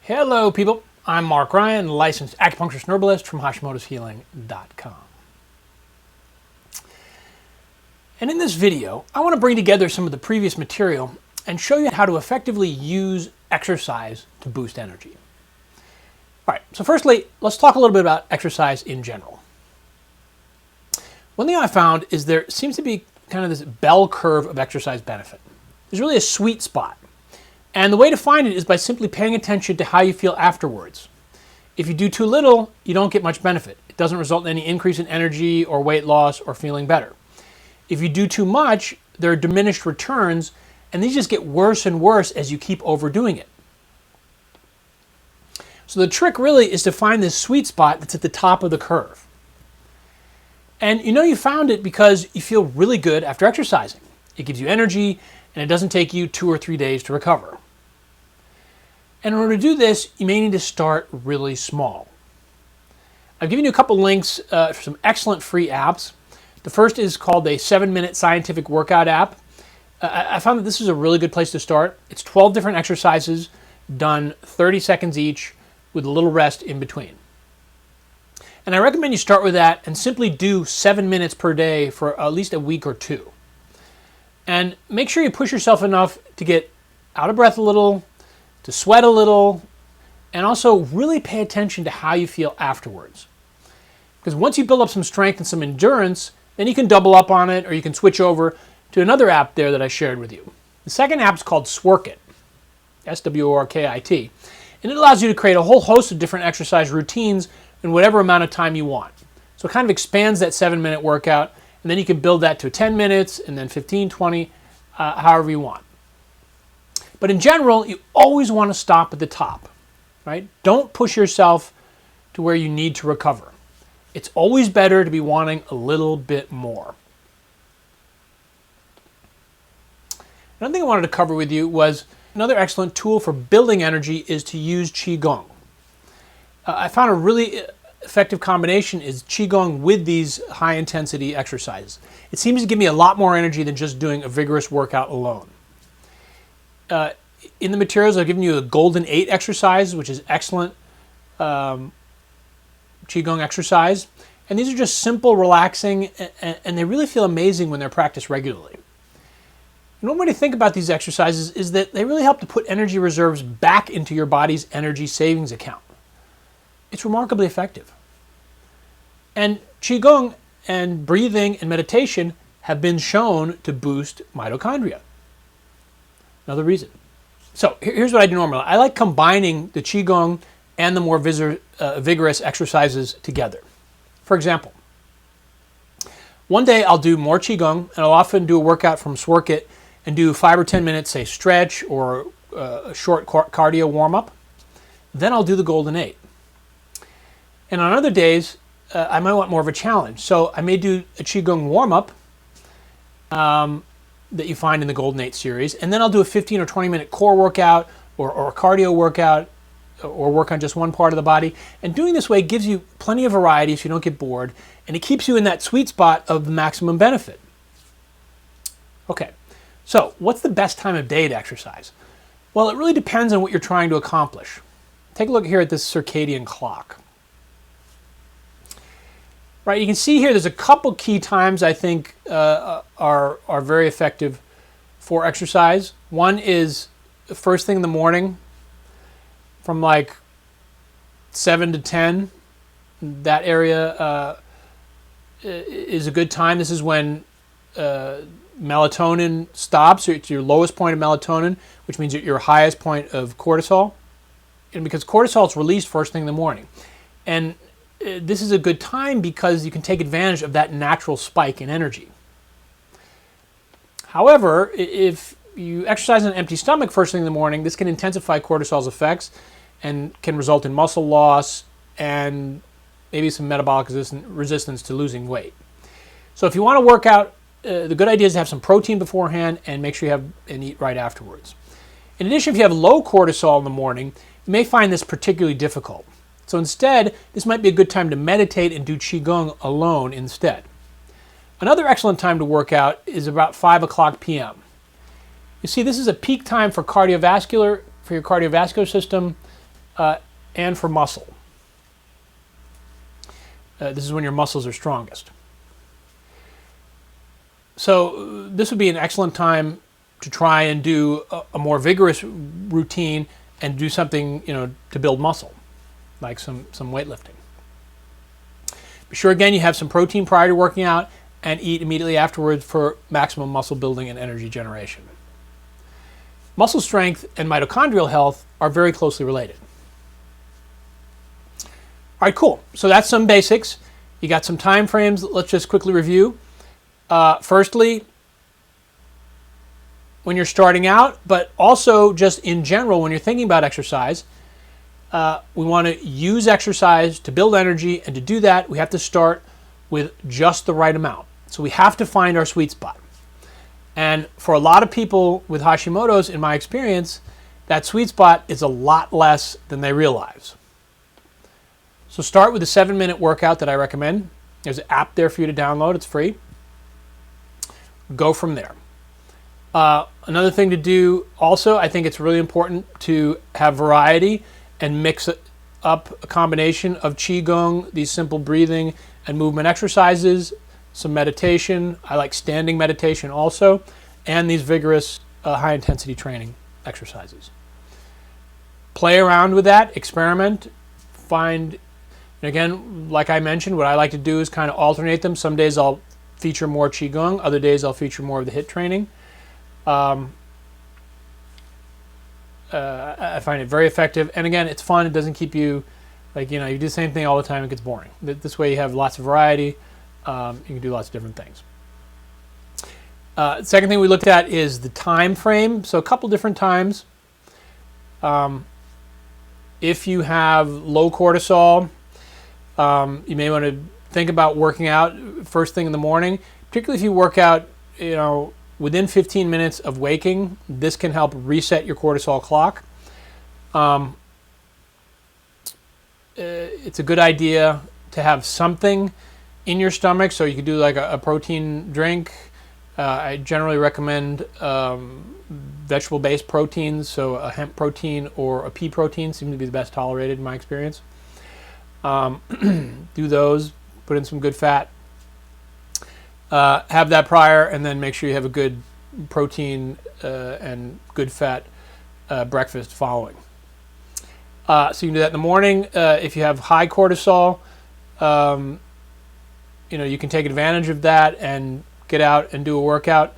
Hello people, I'm Marc Ryan, licensed acupuncturist and herbalist from Hashimoto'sHealing.com. And in this video, I want to bring together some of the previous material and show you how to effectively use exercise to boost energy. Alright, so firstly, let's talk a little bit about exercise in general. One thing I found is there seems to be kind of this bell curve of exercise benefit. There's really a sweet spot. And the way to find it is by simply paying attention to how you feel afterwards. If you do too little, you don't get much benefit. It doesn't result in any increase in energy or weight loss or feeling better. If you do too much, there are diminished returns, and these just get worse and worse as you keep overdoing it. So the trick really is to find this sweet spot that's at the top of the curve. And you know you found it because you feel really good after exercising. It gives you energy, and it doesn't take you 2 or 3 days to recover. And in order to do this, you may need to start really small. I've given you a couple links for some excellent free apps. The first is called a 7-minute scientific workout app. I found that this is a really good place to start. It's 12 different exercises done 30 seconds each with a little rest in between. And I recommend you start with that and simply do 7 minutes per day for at least a week or two. And make sure you push yourself enough to get out of breath a little, to sweat a little, and also really pay attention to how you feel afterwards. Because once you build up some strength and some endurance, then you can double up on it, or you can switch over to another app there that I shared with you. The second app is called Sworkit, S-W-O-R-K-I-T, and it allows you to create a whole host of different exercise routines in whatever amount of time you want. So it kind of expands that 7-minute workout, and then you can build that to 10 minutes, and then 15, 20, however you want. But in general, you always want to stop at the top, right? Don't push yourself to where you need to recover. It's always better to be wanting a little bit more. Another thing I wanted to cover with you was another excellent tool for building energy is to use Qigong. I found a really effective combination is Qigong with these high-intensity exercises. It seems to give me a lot more energy than just doing a vigorous workout alone. In the materials, I've given you a Golden 8 exercise, which is excellent Qigong exercise. And these are just simple, relaxing, and they really feel amazing when they're practiced regularly. And one way to think about these exercises is that they really help to put energy reserves back into your body's energy savings account. It's remarkably effective. And Qigong and breathing and meditation have been shown to boost mitochondria. Another reason. So here's what I do normally. I like combining the Qigong and the more vigorous exercises together. For example, one day I'll do more Qigong, and I'll often do a workout from Sworkit and do 5 or 10 minutes, say, stretch or a short cardio warm-up. Then I'll do the Golden 8. And on other days, I might want more of a challenge. So I may do a Qigong warm-up that you find in the Golden 8 series, and then I'll do a 15 or 20 minute core workout or a cardio workout or work on just one part of the body. And doing this way gives you plenty of variety so you don't get bored, and it keeps you in that sweet spot of the maximum benefit. Okay, so what's the best time of day to exercise? Well, it really depends on what you're trying to accomplish. Take a look here at this circadian clock. Right, you can see here there's a couple key times I think are very effective for exercise. One is the first thing in the morning from like 7 to 10. That area is a good time. This is when melatonin stops. It's your lowest point of melatonin, which means your highest point of cortisol. And because cortisol is released first thing in the morning. And this is a good time because you can take advantage of that natural spike in energy. However, if you exercise on an empty stomach first thing in the morning, this can intensify cortisol's effects and can result in muscle loss and maybe some metabolic resistance to losing weight. So if you want to work out, the good idea is to have some protein beforehand and make sure you have and eat right afterwards. In addition, if you have low cortisol in the morning, you may find this particularly difficult. So instead, this might be a good time to meditate and do Qigong alone instead. Another excellent time to work out is about 5 o'clock p.m. You see, this is a peak time for your cardiovascular system, and for muscle. This is when your muscles are strongest. So this would be an excellent time to try and do a more vigorous routine and do something, to build muscle, like some weightlifting. Be sure again you have some protein prior to working out and eat immediately afterwards for maximum muscle building and energy generation. Muscle strength and mitochondrial health are very closely related. All right, cool. So that's some basics. You got some time frames. Let's just quickly review. Firstly, when you're starting out, but also just in general when you're thinking about exercise, we want to use exercise to build energy, and to do that, we have to start with just the right amount. So we have to find our sweet spot. And for a lot of people with Hashimoto's, in my experience, that sweet spot is a lot less than they realize. So start with a 7-minute workout that I recommend. There's an app there for you to download. It's free. Go from there. Another thing to do also, I think it's really important to have variety and mix up a combination of Qigong, these simple breathing and movement exercises, some meditation. I like standing meditation also, and these vigorous high-intensity training exercises. Play around with that, experiment, find, and again, like I mentioned, what I like to do is kind of alternate them. Some days I'll feature more Qigong, other days I'll feature more of the HIIT training. I find it very effective, and again, it's fun. It doesn't keep you, you do the same thing all the time, it gets boring. This way you have lots of variety. You can do lots of different things. Second thing we looked at is the time frame. So a couple different times. If you have low cortisol, you may want to think about working out first thing in the morning, particularly if you work out, within 15 minutes of waking. This can help reset your cortisol clock. It's a good idea to have something in your stomach, so you could do like a protein drink. I generally recommend vegetable-based proteins, so a hemp protein or a pea protein seem to be the best tolerated in my experience. Do those, put in some good fat. Have that prior, and then make sure you have a good protein and good fat breakfast following. So you can do that in the morning. If you have high cortisol, you can take advantage of that and get out and do a workout.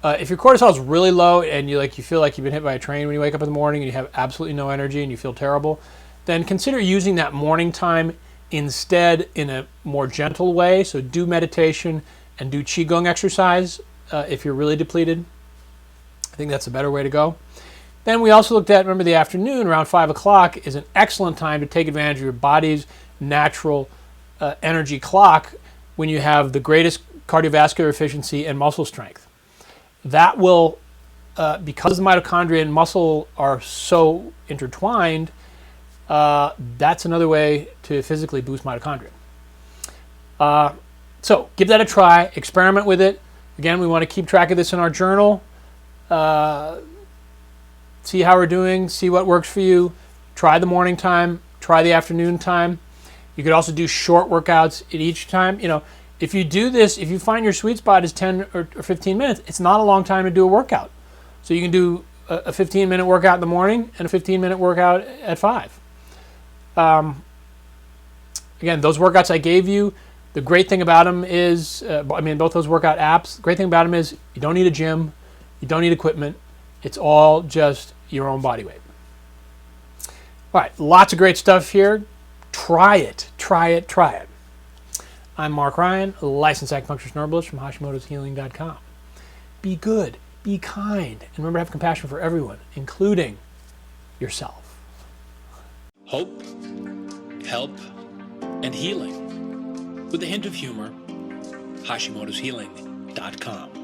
If your cortisol is really low and you feel like you've been hit by a train when you wake up in the morning and you have absolutely no energy and you feel terrible, then consider using that morning time instead in a more gentle way. So do meditation and do Qigong exercise if you're really depleted. I think that's a better way to go. Then we also looked at, remember, the afternoon around 5 o'clock is an excellent time to take advantage of your body's natural energy clock when you have the greatest cardiovascular efficiency and muscle strength. That will, because the mitochondria and muscle are so intertwined, that's another way to physically boost mitochondria. So give that a try, experiment with it. Again, we want to keep track of this in our journal. See how we're doing, see what works for you. Try the morning time, try the afternoon time. You could also do short workouts at each time. If you do this, if you find your sweet spot is 10 or 15 minutes, it's not a long time to do a workout. So you can do a 15-minute workout in the morning and a 15-minute workout at 5. Again, those workouts I gave you, the great thing about them is, both those workout apps, the great thing about them is you don't need a gym, you don't need equipment. It's all just your own body weight. All right, lots of great stuff here. Try it, try it, try it. I'm Marc Ryan, licensed acupuncturist and herbalist from Hashimoto'sHealing.com. Be good, be kind, and remember to have compassion for everyone, including yourself. Hope, help, and healing. With a hint of humor, Hashimoto'sHealing.com.